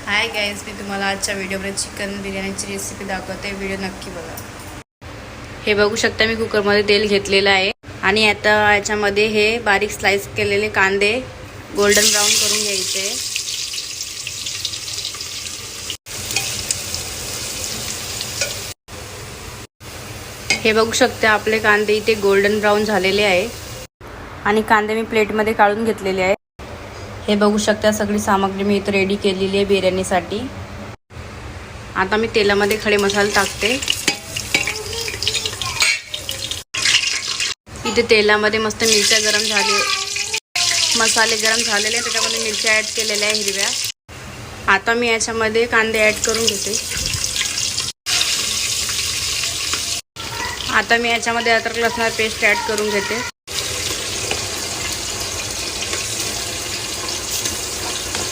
Hi guys, मी तुम्हाला आजच्या व्हिडिओमध्ये चिकन बिर्याणीची रेसिपी दाखवते. व्हिडिओ नक्की बघा. हे बघू शकता, मी कुकरमध्ये तेल घेतलेलं आहे आणि आता याच्यामध्ये हे बारीक स्लाइस केलेले कांदे गोल्डन ब्राऊन करून घ्यायचे. हे बघू शकता, आपले कांदे इथे गोल्डन ब्राऊन झालेले आहे आणि कांदे मी प्लेटमध्ये काढून घेतलेले आहे. हे बघू शकता, सगळी सामग्री मी इथे रेडी केलेली आहे बिर्याणीसाठी. आता मी तेलामध्ये खडे मसाले टाकते. इथे तेलामध्ये मस्त मिरच्या गरम झाले, मसाले गरम झालेले, त्याच्यामध्ये मिरच्या ॲड केलेल्या आहे हिरव्या. आता मी याच्यामध्ये कांदे ॲड करून घेते. आता मी याच्यामध्ये अद्रक लसणाची पेस्ट ॲड करून घेते.